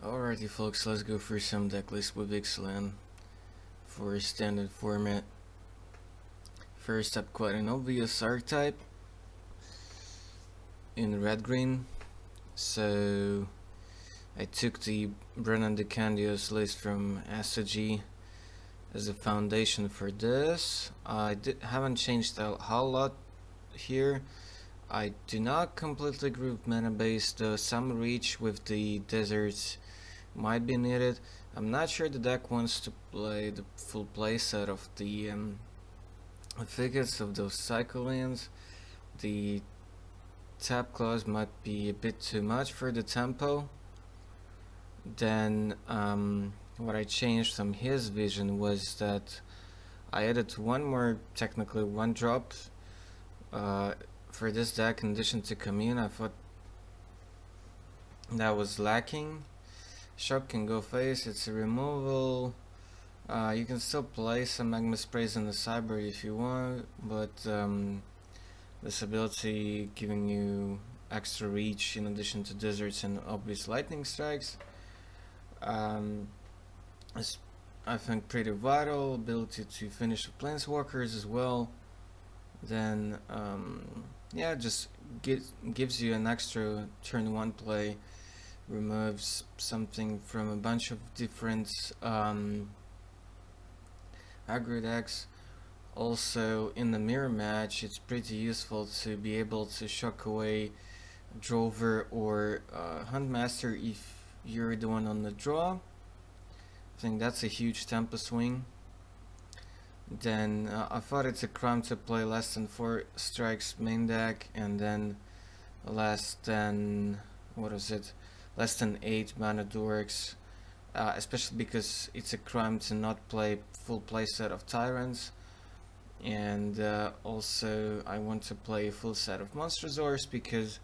Alrighty folks, let's go through some deck lists with Ixalan for standard format. First up, quite an obvious archetype in red-green. So I took the Brennan DeCandios list from MtG as a foundation for this. I haven't changed a whole lot here. I do not completely agree with mana base, though some reach with the deserts might be needed. I'm not sure the deck wants to play the full playset of the thickets of those cycle lands. The tap clause might be a bit too much for the tempo. Then what I changed from his vision was that I added one more, technically one drop for this deck in addition to Commune. I thought that was lacking. Shock can go face, it's a removal. You can still play some Magma Sprays in the sideboard if you want, but this ability giving you extra reach in addition to deserts and obvious lightning strikes is, I think, pretty vital. Ability to finish with Planeswalkers as well. Then yeah, just gives you an extra turn 1 play. Removes something from a bunch of different aggro decks. Also, in the mirror match, it's pretty useful to be able to shock away Drover or Huntmaster if you're the one on the draw. I think that's a huge tempo swing. Then I thought it's a crime to play less than 4 strikes main deck, and then less than, what is it? Less than 8 mana dorks, especially because it's a crime to not play full playset of Tyrants, and also I want to play a full set of Monstersaurs because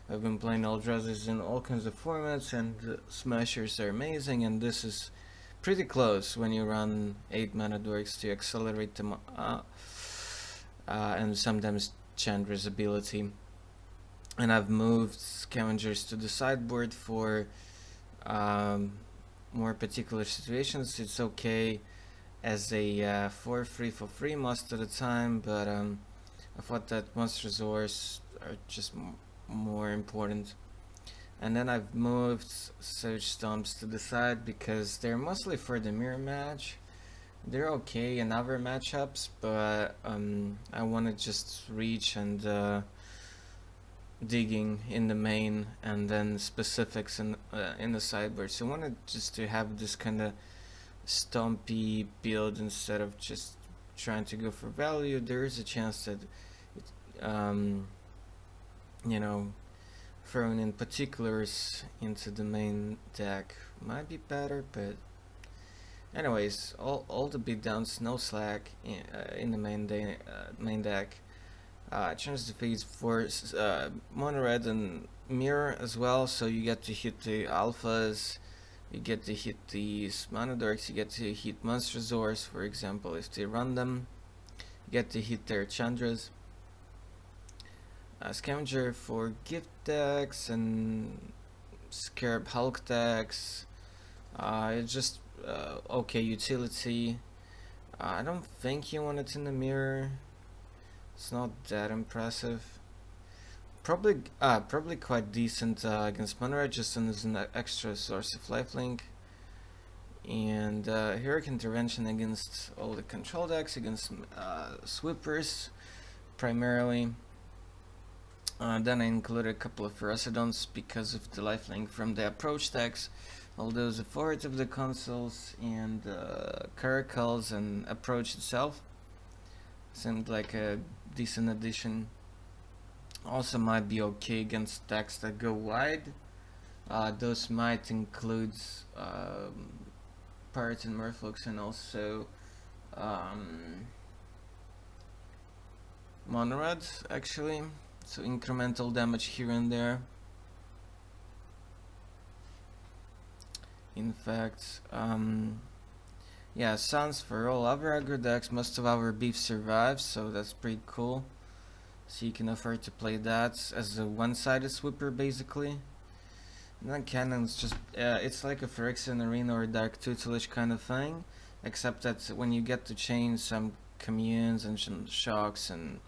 I've been playing Eldrazi's in all kinds of formats, and Smashers are amazing, and this is pretty close when you run 8 mana dorks to accelerate them and sometimes Chandra's ability. And I've moved Scavengers to the sideboard for more particular situations. It's okay as a 4-3 for free most of the time, but I thought that Monstersaurs are just more important. And then I've moved Surge Stomps to the side because they're mostly for the mirror match. They're okay in other matchups, but I want to just reach and digging in the main, and then specifics in the sideboard. So I wanted just to have this kind of stompy build instead of just trying to go for value. There is a chance that you know, throwing in particulars into the main deck might be better, but anyways, all the beatdowns, no slack in the main deck. Change the feeds for mono red and mirror as well, so you get to hit the alphas, you get to hit these mana dorks, you get to hit Monstersaurs, for example, if they run them, you get to hit their Chandras. Scavenger for gift decks and Scarab Hulk decks. It's just okay utility. I don't think you want it in the mirror. It's not that impressive. Probably quite decent against Mono just as an extra source of lifelink. And Heroic Intervention against all the control decks, against sweepers primarily. Then I included a couple of Ferocidons because of the lifelink from the approach decks. Although the forward of the consoles and Caracals and approach itself seemed like a decent addition. Also might be okay against decks that go wide. Those might include Pirates and Merfolks, and also Monorad, actually. So incremental damage here and there. In fact, yeah, Suns for all other aggro decks. Most of our beef survives, so that's pretty cool. So you can afford to play that as a one-sided sweeper, basically. And then cannons just it's like a Phyrexian Arena or Dark Tutelage kind of thing, except that when you get to chain some communes and some shocks and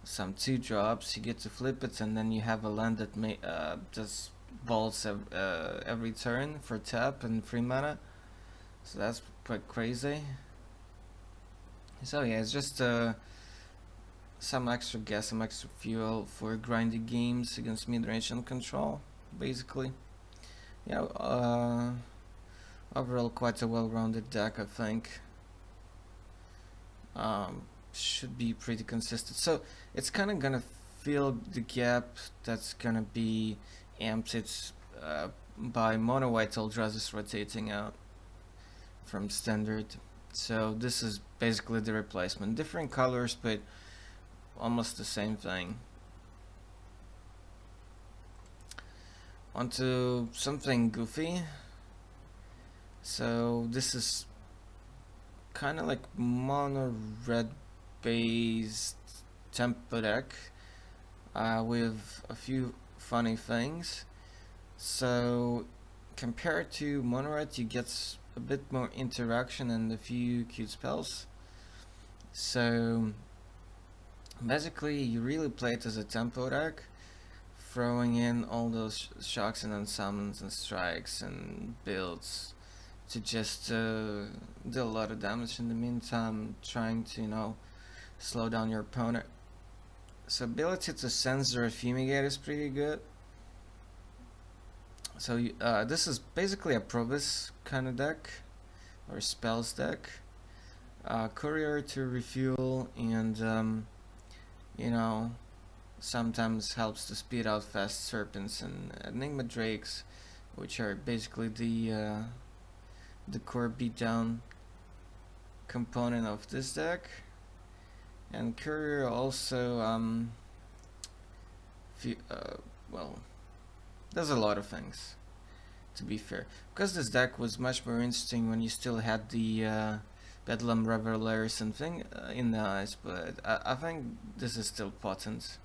some 2-drops, you get to flip it, and then you have a land that does bolts every turn for tap and free mana. So that's quite crazy. So yeah, it's just some extra gas, some extra fuel for grinding games against mid-range and control, basically. Yeah, overall quite a well-rounded deck, I think. Should be pretty consistent. So it's kind of gonna fill the gap that's gonna be emptied by mono white Eldrazi's rotating out from standard. So this is basically the replacement. Different colors, but almost the same thing. Onto something goofy. So this is kind of like mono red based tempo deck with a few funny things. So compared to mono red, you get a bit more interaction and a few cute spells. So basically you really play it as a tempo deck, throwing in all those shocks and then summons and strikes and builds to just do a lot of damage in the meantime, trying to, you know, slow down your opponent. So ability to sense or fumigate is pretty good. So this is basically a Provis kind of deck, or spells deck. Courier to refuel, and you know, sometimes helps to speed out fast serpents and Enigma Drakes, which are basically the core beatdown component of this deck. And Courier also well, does a lot of things, to be fair, because this deck was much more interesting when you still had the Bedlam Revelers and thing in the eyes, but I think this is still potent.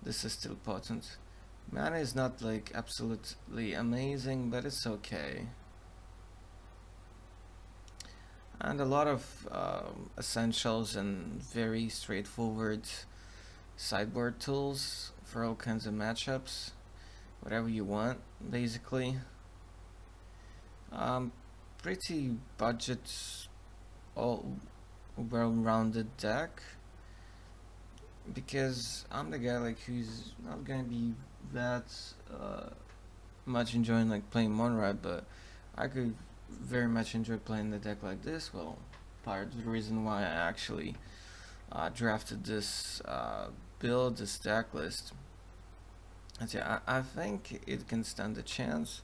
This is still potent. Mana is not like absolutely amazing, but it's okay. And a lot of essentials and very straightforward sideboard tools for all kinds of matchups, whatever you want, basically. Pretty budget, all well-rounded deck, because I'm the guy like who's not gonna be that much enjoying like playing mono, but I could very much enjoy playing the deck like this. Well, part of the reason why I actually drafted this build, this deck list. And yeah, I think it can stand a chance.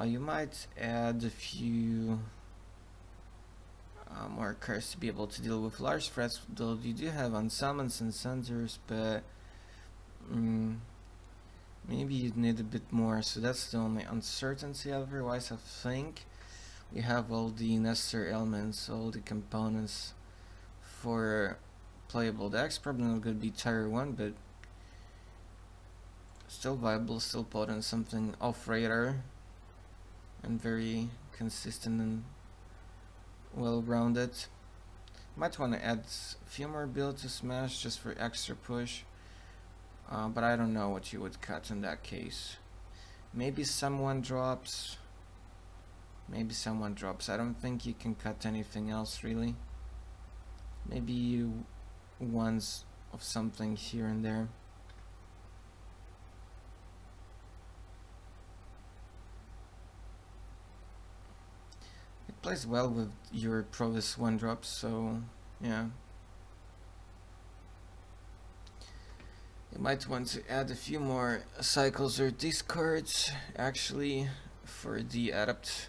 You might add a few more cards to be able to deal with large threats, though you do have unsummons and sensors, but maybe you'd need a bit more, so that's the only uncertainty. Otherwise, I think we have all the necessary elements, all the components for playable decks. Probably not going to be tier 1, but still viable, still potent, something off radar and very consistent and well rounded. Might want to add a few more builds to Smash just for extra push, but I don't know what you would cut in that case. Maybe someone drops. Maybe someone drops. I don't think you can cut anything else really. Maybe ones of something here and there. It plays well with your Provis 1-drops, so yeah. You might want to add a few more cycles or discards actually for the Adept.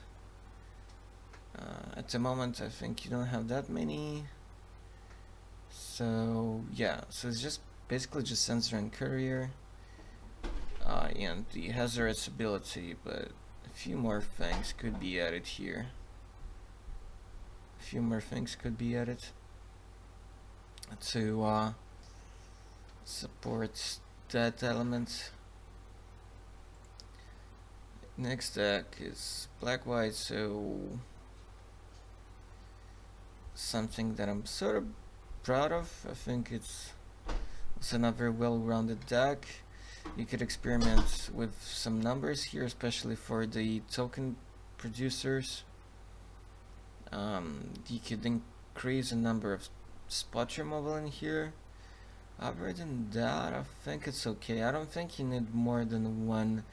At the moment I think you don't have that many, so yeah, so it's just basically just Sensor and Courier and the Hazardous ability, but a few more things could be added here. A few more things could be added to support that element. Next deck is black white, so something that I'm sort of proud of. I think it's another well-rounded deck. You could experiment with some numbers here, especially for the token producers. You could increase the number of spot removal in here. Other than that, I think it's okay. I don't think you need more than one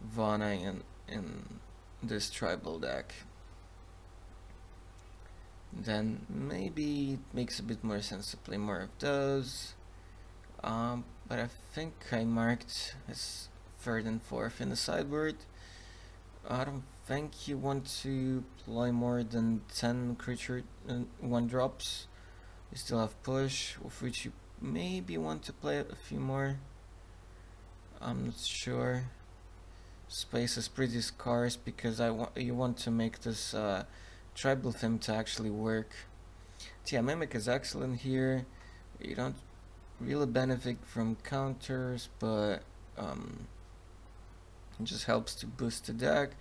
Vana in this tribal deck. Then maybe it makes a bit more sense to play more of those. But I think I marked as third and fourth in the sideboard. I don't think you want to play more than 10 creature 1-drops. You still have push, of which you maybe want to play a few more. I'm not sure. Space is pretty scarce because you want to make this tribal theme to actually work. Yeah, Mimic is excellent here. You don't really benefit from counters, but it just helps to boost the deck.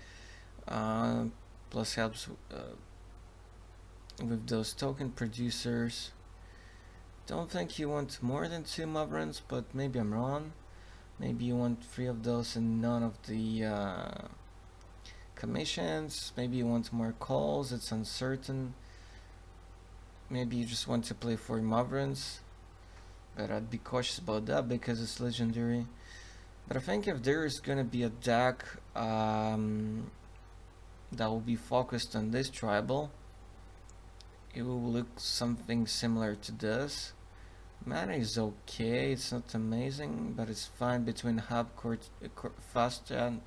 Plus helps with those token producers. Don't think you want more than 2 Mobrans, but maybe I'm wrong. Maybe you want 3 of those and none of the commissions. Maybe you want more calls, it's uncertain. Maybe you just want to play 4 Mobrans, but I'd be cautious about that because it's legendary. But I think if there is gonna be a deck that will be focused on this tribal, it will look something similar to this. Mana is okay, it's not amazing, but it's fine between hub, fastland,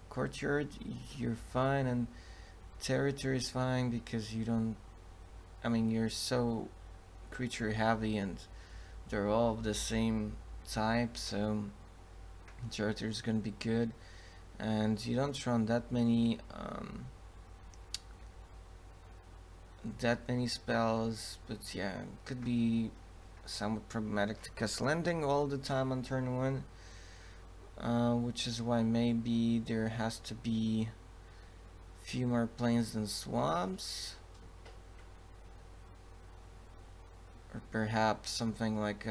courtyard. You're fine, and territory is fine because you don't. I mean, you're so creature heavy, and they're all of the same type, so territory is gonna be good, and you don't run that many spells, but yeah, it could be somewhat problematic to cast landing all the time on turn 1, which is why maybe there has to be few more plains than swamps, or perhaps something like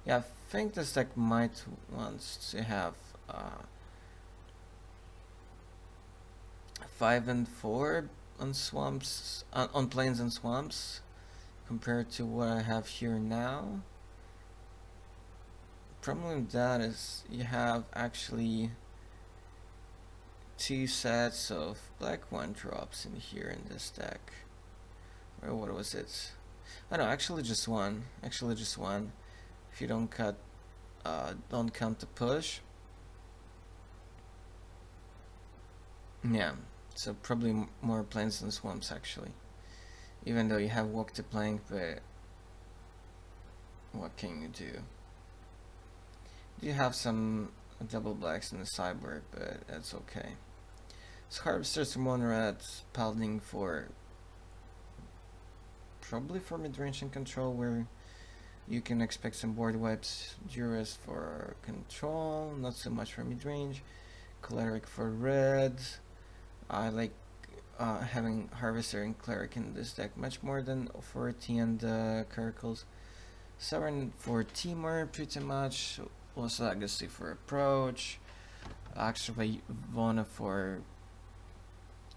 yeah, I think this deck might want to have 5 and 4 on swamps, on plains and swamps, compared to what I have here now. Problem with that is you have actually 2 sets of black 1-drops in here in this deck. Or what was it? Oh no, actually just one. Actually just one. If you don't count the push. Yeah. So probably more plains than swamps actually. Even though you have walk to plank, but what can you do? You have some double blacks in the sideboard, but that's okay. So Harvesters from 1 red, Paladin for probably for mid-range and control, where you can expect some board wipes. Duras for control, not so much for mid-range. Cleric for red. I like having Harvester and Cleric in this deck much more than Authority and Curacles. Sovereign for Timur, pretty much. Also Legacy for Approach. Actually, Vana for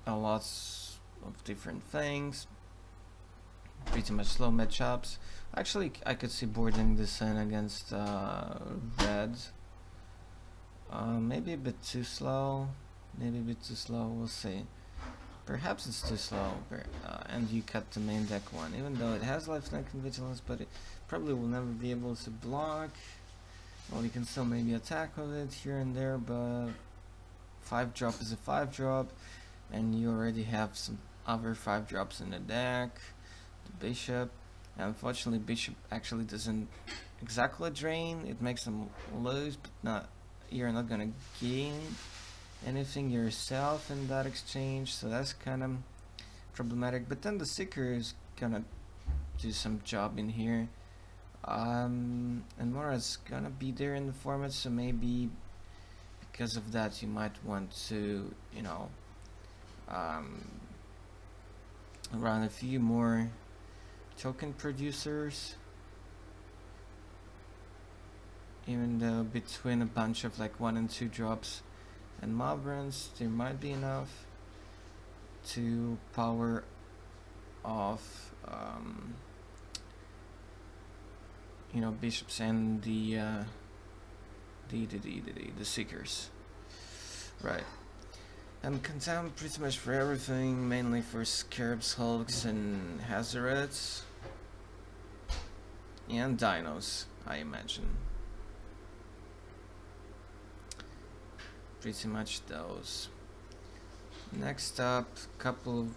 lots of different things. Pretty much slow matchups. Actually, I could see boarding this in against red. Maybe a bit too slow. Maybe a bit too slow, we'll see. Perhaps it's too slow, and you cut the main deck one, even though it has lifelink and vigilance, but it probably will never be able to block. Well, you can still maybe attack with it here and there, but 5-drop is a 5-drop, and you already have some other 5-drops in the deck. The Bishop, and unfortunately Bishop actually doesn't exactly drain, it makes them lose, but you're not gonna gain anything yourself in that exchange, so that's kind of problematic. But then the Seeker is gonna do some job in here, and Mora's gonna be there in the format, so maybe because of that you might want to, you know, run a few more token producers, even though between a bunch of like 1 and 2 drops and mob runs there might be enough to power off you know, bishops and the seekers, right? And contend pretty much for everything, mainly for scarabs, hulks, and hazards, and dinos, I imagine. Pretty much those. Next up, couple of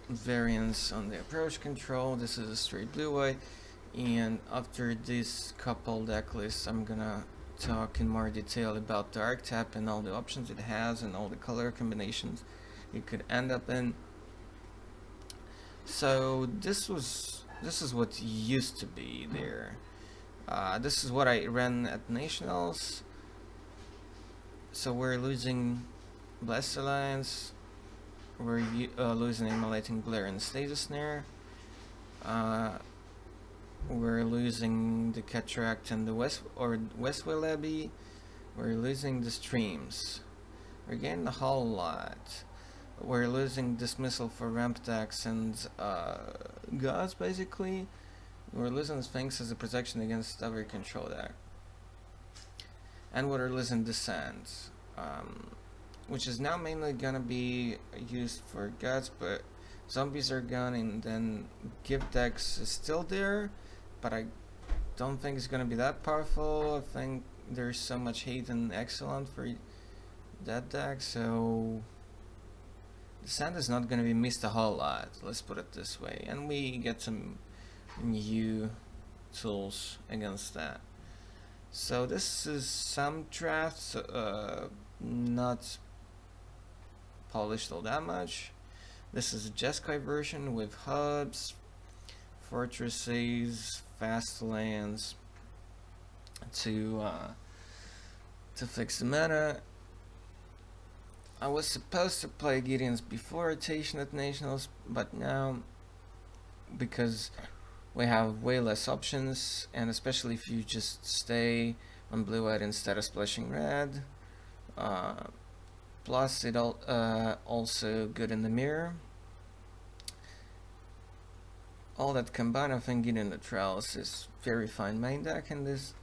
variants on the approach control. This is a straight blue-white, and after this couple deck lists I'm gonna talk in more detail about the archetype and all the options it has and all the color combinations you could end up in. So this is what used to be there. This is what I ran at Nationals. So we're losing Blessed Alliance, we're losing Immolating Glare and Stasis Snare, we're losing the Cataract and the Westwell Abbey, we're losing the Streams, we're getting a whole lot, we're losing Dismissal for ramp decks and Gods basically, we're losing Sphinx as a protection against every control deck. And we're losing Descent, which is now mainly gonna be used for Gods, but Zombies are gone, and then Gift decks is still there, but I don't think it's gonna be that powerful. I think there's so much hate in Ixalan for that deck, so Descent is not gonna be missed a whole lot, let's put it this way, and we get some new tools against that. So this is some drafts, not polished all that much. This is a Jeskai version with hubs, fortresses, fast lands to fix the meta. I was supposed to play Gideons before rotation at Nationals, but now, because we have way less options, and especially if you just stay on blue-white instead of splashing red, plus it also good in the mirror. All that combined, I think Gideon Neutralis is very fine main deck in this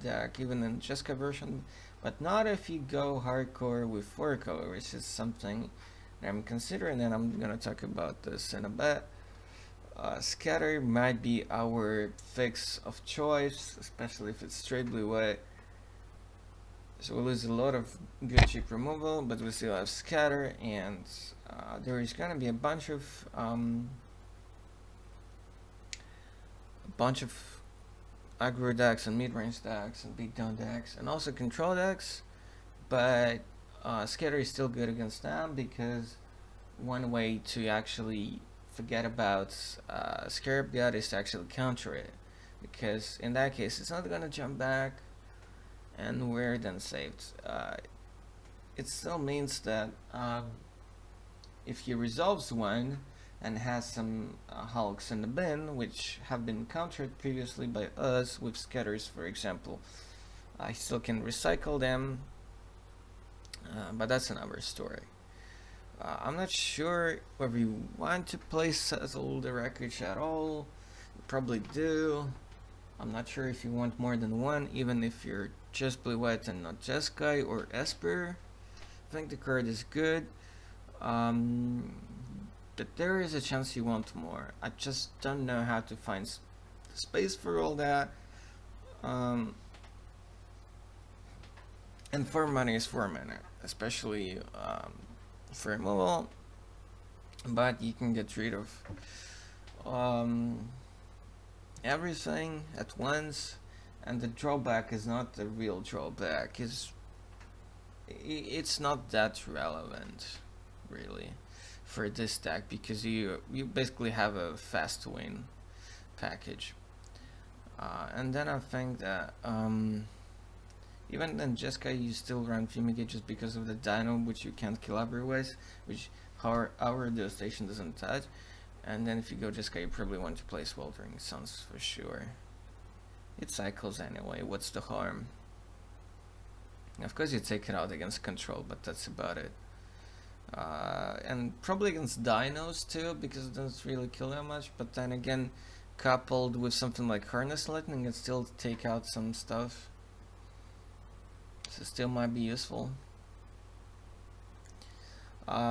deck, even in Jeskai version, but not if you go hardcore with 4 color, which is something that I'm considering, and I'm gonna talk about this in a bit. Scatter might be our fix of choice, especially if it's straight blue-white. So we lose a lot of good cheap removal, but we still have Scatter, and there is gonna be a bunch of aggro decks and mid-range decks and beatdown decks and also control decks, but Scatter is still good against them, because one way to actually forget about Scarab God is to actually counter it, because in that case it's not gonna jump back and we're then saved. It still means that if he resolves one and has some hulks in the bin, which have been countered previously by us with scatters, for example, I still can recycle them, but that's another story. I'm not sure whether you want to play Settle the Wreckage at all. You probably do. I'm not sure if you want more than one, even if you're just blue-white and not Jeskai or Esper. I think the card is good, but there is a chance you want more. I just don't know how to find space for all that. And 4 money is 4 mana, especially for removal, but you can get rid of everything at once, and the drawback is not the real drawback. It's not that relevant really for this deck, because you basically have a fast win package, and then I think that Even then, Jeskai you still run Fumigate just because of the Dino, which you can't kill otherwise, which our Devastation doesn't touch. And then if you go Jeskai, you probably want to play Sweltering Suns for sure. It cycles anyway, what's the harm? Of course you take it out against control, but that's about it. And probably against Dinos too, because it doesn't really kill that much, but then again, coupled with something like Harness Lightning, it still take out some stuff. So still might be useful.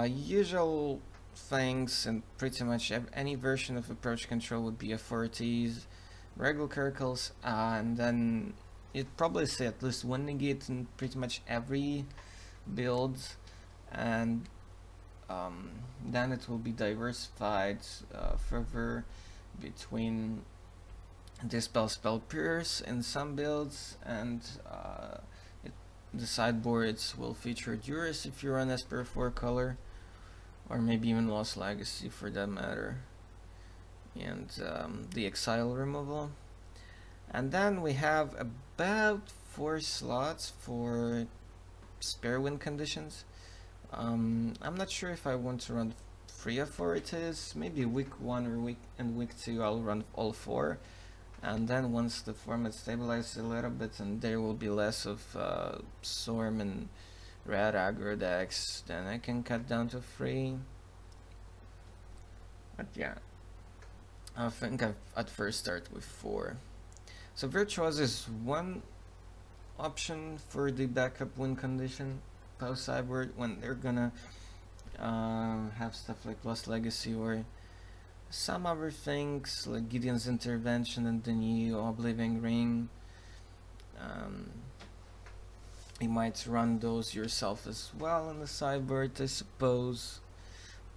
Usual things and pretty much any version of approach control would be authorities, regular curacles, and then you'd probably say at least one negate in pretty much every build, and then it will be diversified further between Dispel, Spell, Pierce in some builds, and the sideboards will feature Duress if you run Esper 4 color, or maybe even Lost Legacy for that matter, and the Exile removal. And then we have about 4 slots for spare win conditions. I'm not sure if I want to run 3 authorities. Maybe week 1 or week 2 I'll run all 4. And then once the format stabilizes a little bit and there will be less of Storm and red aggro decks, then I can cut down to 3. But yeah, I think I'd first start with 4. So Virtuoso is one option for the backup win condition post sideboard when they're gonna have stuff like Lost Legacy or some other things like Gideon's Intervention and the new Oblivion Ring. You might run those yourself as well on the sideboard, I suppose.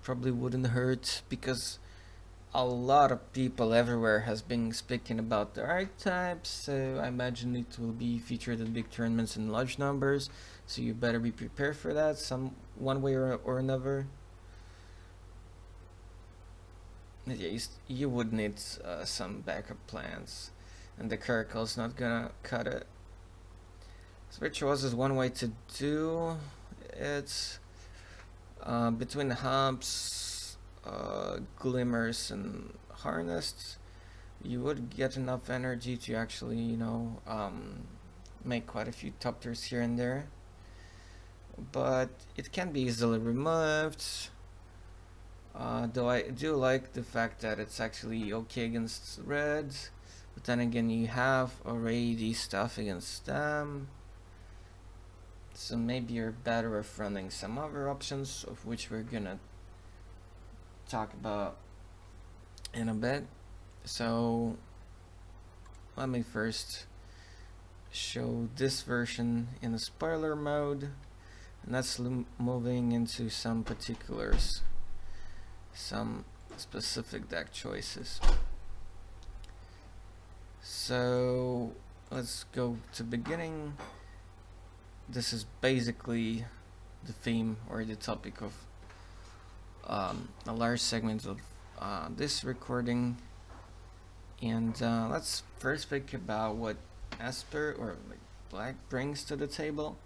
Probably wouldn't hurt, because a lot of people everywhere has been speaking about the archetypes, so I imagine it will be featured in big tournaments in large numbers, so you better be prepared for that one way or another. Yeah, you would need some backup plans, and the Curacle's not gonna cut it. So Virtuoso is one way to do it. Between Humps, Glimmers, and Harnessed, you would get enough energy to actually, make quite a few top tiers here and there. But it can be easily removed. Though I do like the fact that it's actually okay against reds, but then again you have already stuff against them, so maybe you're better off running some other options, of which we're gonna talk about in a bit. So let me first show this version in a spoiler mode, and that's moving into some particulars, some specific deck choices. So let's go to beginning. This is basically the theme or the topic of a large segment of this recording, and let's first think about what Esper or like Black brings to the table.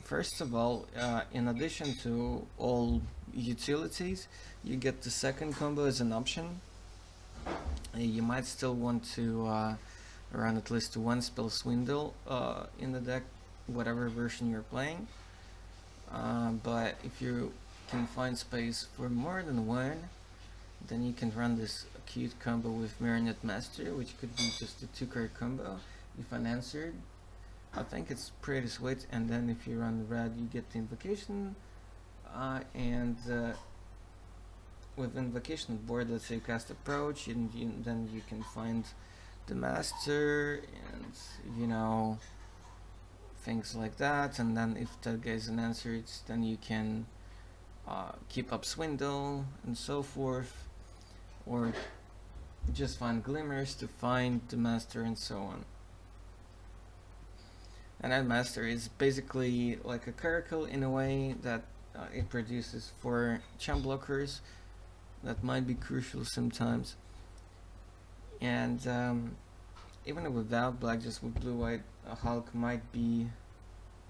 First of all, in addition to all utilities, you get the second combo as an option. You might still want to run at least one spell Swindle in the deck, whatever version you're playing. But if you can find space for more than one, then you can run this cute combo with Marionette Master, which could be just a 2-card combo if unanswered. I think it's pretty sweet. And then if you run red, you get the Invocation, and with Invocation board, let's say you cast Approach, and then you can find the Master, and things like that. And then if that guy is unanswered, then you can keep up Swindle and so forth, or just find Glimmers to find the Master and so on. And that Master is basically like a Caracal in a way that it produces 4 champ blockers that might be crucial sometimes. And even without black, just with blue-white, Hulk might be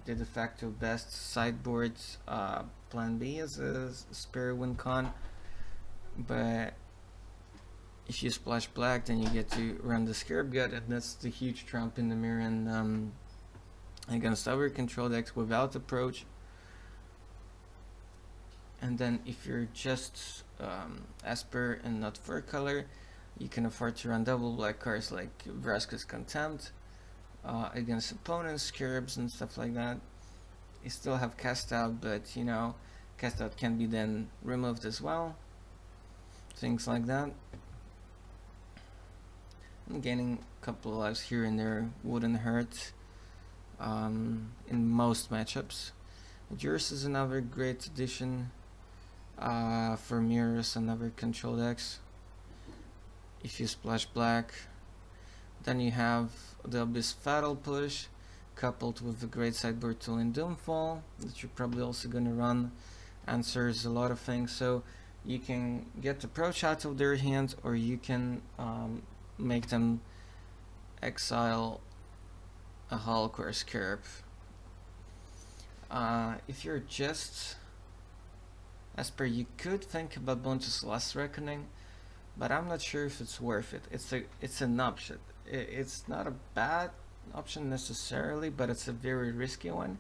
the de facto best sideboard plan B as a spare win con. But if you splash black, then you get to run the Scarab God, and that's the huge trump in the mirror. And against our control decks without approach. And then if you're just Esper and not 4-color, you can afford to run double black cards like Vraska's Contempt against opponents, Scarabs and stuff like that. You still have Cast Out, but you know, Cast Out can be then removed as well. Things like that. And gaining a couple of lives here and there wouldn't hurt in most matchups. Yours is another great addition for mirrors and other control decks. If you splash black, then you have the Abyss Fatal Push coupled with the great sideboard tool in Doomfall that you're probably also going to run. Answers a lot of things, so you can get approach out of their hand, or you can make them exile a Hulk or a Scarab. If you're just Esper, you could think about Bonus Last Reckoning, but I'm not sure if it's worth it. It's an option. It's not a bad option necessarily, but it's a very risky one.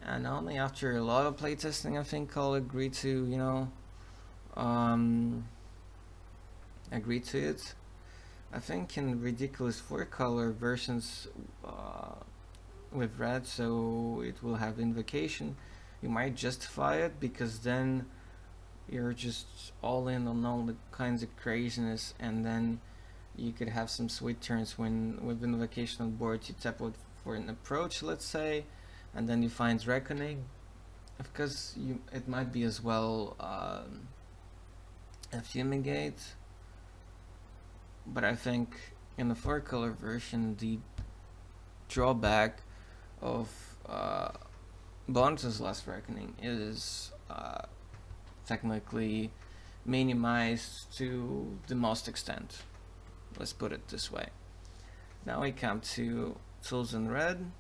And only after a lot of playtesting, I think I'll agree to, you know, agree to it. I think in ridiculous 4-color versions with red, so it will have Invocation, you might justify it, because then you're just all in on all the kinds of craziness, and then you could have some sweet turns when with Invocation on board you tap out for an approach, let's say, and then you find Reckoning. Of course, it might be as well a Fumigate, but I think in the 4-color version the drawback of Bonus Last Reckoning is technically minimized to the most extent. Let's put it this way. Now we come to tools in red.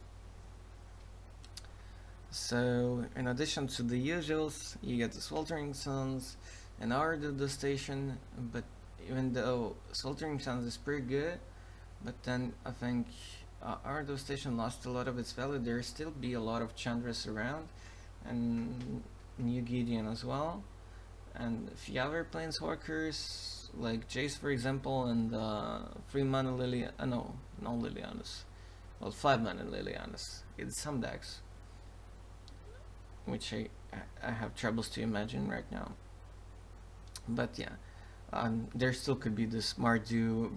So in addition to the usuals, you get the Sweltering Suns and Hour of the Station, but even though Sweltering Suns is pretty good, but then I think Hour of the Station lost a lot of its value. There still be a lot of Chandras around, and New Gideon as well, and a few other Planeswalkers like Jace, for example, and 3-mana no Lilianas, well, 5-mana Lilianas in some decks, which I have troubles to imagine right now. But yeah, there still could be this Mardu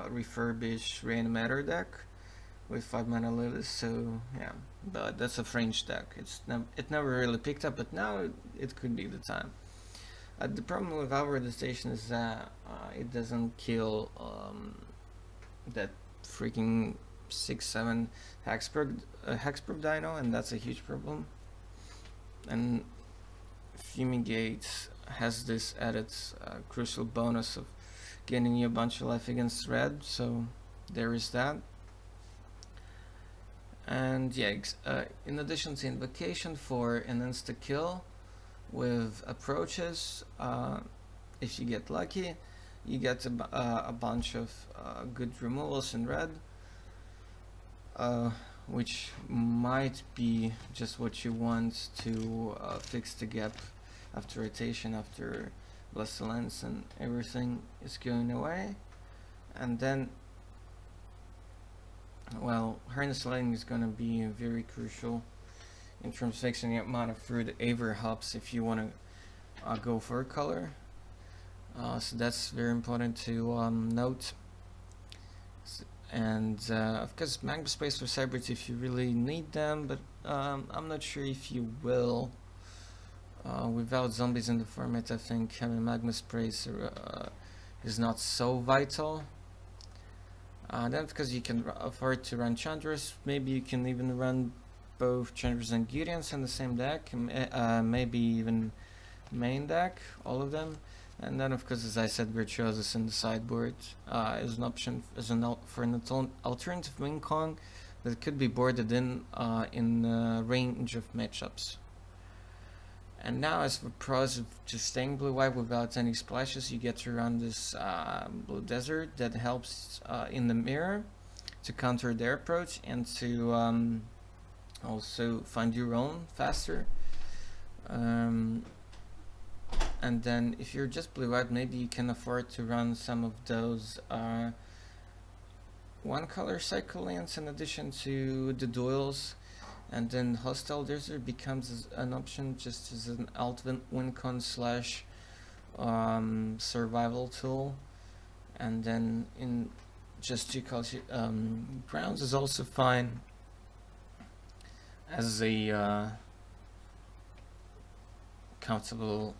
refurbish Reanimator deck with 5-mana Lilies, so yeah, but that's a fringe deck. It never really picked up, but now it could be the time. The problem with Hour of the Station is that it doesn't kill that freaking 6/7 Hexproof Dino, and that's a huge problem. And Fumigate has this added crucial bonus of gaining you a bunch of life against red, so there is that. And yeah, in addition to Invocation for an insta-kill with approaches, if you get lucky, you get a bunch of good removals in red, which might be just what you want to fix the gap after rotation, after Blessed Lens and everything is going away. And then, well, Harness Lightning is going to be very crucial in terms of fixing the amount of fruit. Aver helps if you want to go for a color. So that's very important to note. And of course, Magma Sprays for Cybrids if you really need them, but I'm not sure if you will. Without zombies in the format, I think having Magma Sprays is not so vital. Then because you can afford to run Chandras, maybe you can even run both Chandras and Gideons in the same deck, maybe even main deck, all of them. And then, of course, as I said, Virtuosus in the sideboard is an option for an alternative wing con that could be boarded in a range of matchups. And now, as for pros of just staying blue-white without any splashes, you get to run this blue desert that helps in the mirror to counter their approach and to also find your own faster. And then if you're just blue-white, maybe you can afford to run some of those one-color cycle lands in addition to the duels. And then Hostile Desert becomes an option just as an alt win con slash survival tool. And then in just Jeskai, Grounds is also fine as a countable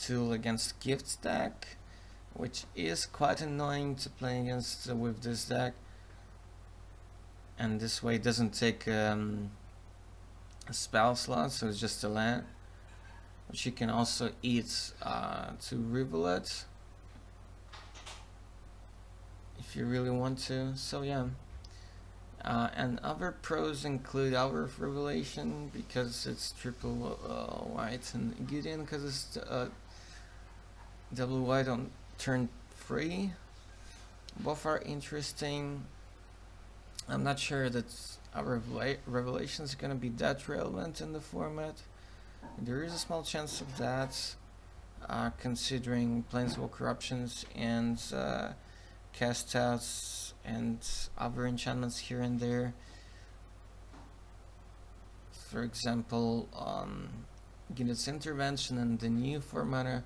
tool against Gift deck, which is quite annoying to play against with this deck. And this way it doesn't take a spell slot, so it's just a land, which you can also eat to reveal it if you really want to. So yeah, and other pros include Hour of Revelation because it's triple white, and Gideon because it's double white on turn 3. Both are interesting. I'm not sure that our Revelation is going to be that relevant in the format. There is a small chance of that, considering Planeswalker options and cast outs and other enchantments here and there. For example, Gideon's Intervention and the new 4-mana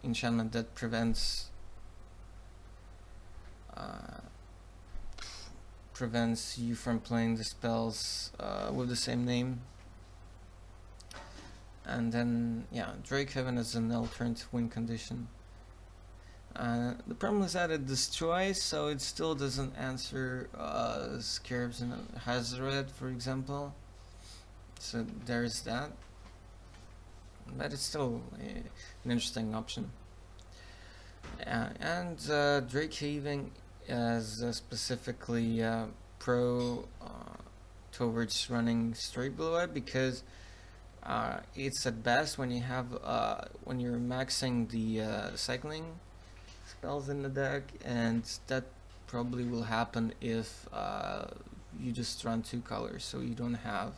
enchantment that prevents you from playing the spells with the same name. And then yeah, Drake Heaven is an alternative win condition. The problem is that it destroys, so it still doesn't answer Scarabs and Hazoret, for example. So there's that, but it's still an interesting option. And Drake Haven is specifically pro towards running straight blue-white because it's at best when you have when you're maxing the cycling spells in the deck, and that probably will happen if you just run 2 colors, so you don't have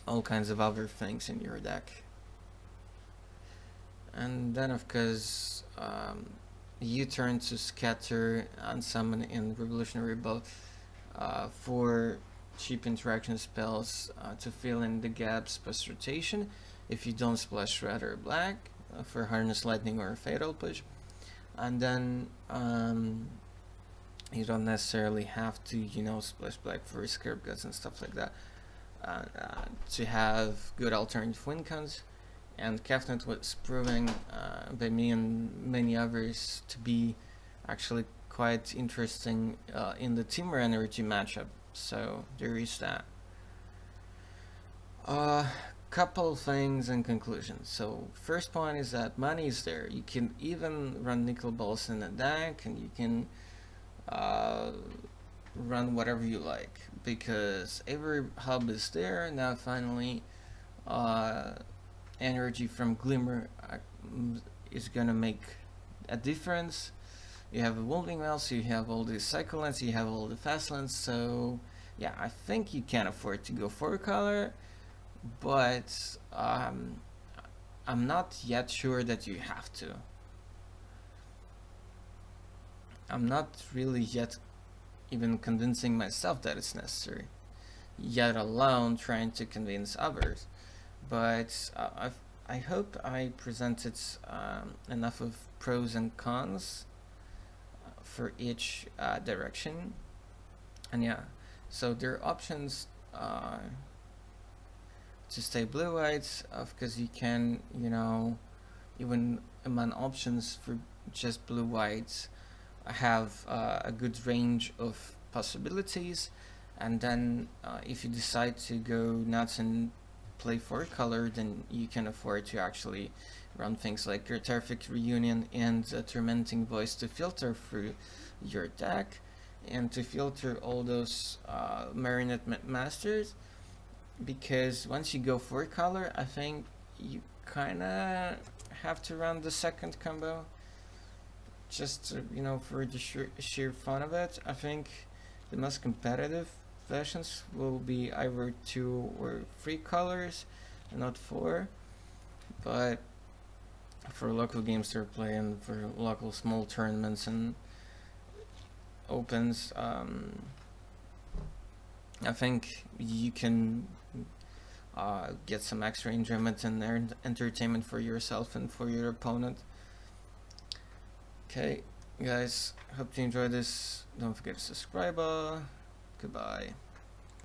all kinds of other things in your deck. And then of course you turn to Scatter and Summon in Revolutionary Bow for cheap interaction spells to fill in the gaps post rotation if you don't splash red or black for Harness Lightning or Fatal Push. And then you don't necessarily have to, you know, splash black for Scarab Guts and stuff like that to have good alternative win cons. And Kefnet was proving by me and many others to be actually quite interesting in the Teamer Energy matchup. So there is that. Couple things in conclusion. So first point is that money is there. You can even run Nickel Balls in a deck, and you can run whatever you like because every hub is there. Now finally energy from Glimmer is gonna make a difference. You have a Wolving Mouse, you have all the cycle lands, you have all the fast lands, so yeah, I think you can afford to go 4-color, but I'm not yet sure that you have to. I'm not really yet even convincing myself that it's necessary, yet alone trying to convince others. But I hope I presented enough of pros and cons for each direction. And yeah, so there are options to stay blue-white, because you can, you know, even among options for just blue-white have a good range of possibilities. And then if you decide to go nuts and play 4-color, then you can afford to actually run things like your Terrific Reunion and Tormenting Voice to filter through your deck and to filter all those Marionette Masters, because once you go 4-color, I think you kinda have to run the second combo just to, for the sheer fun of it. I think the most competitive versions will be either 2 or 3 colors and not 4, but for local games they're playing, for local small tournaments and opens, I think you can get some extra enjoyment and entertainment for yourself and for your opponent. Okay, guys, hope you enjoyed this. Don't forget to subscribe. Goodbye.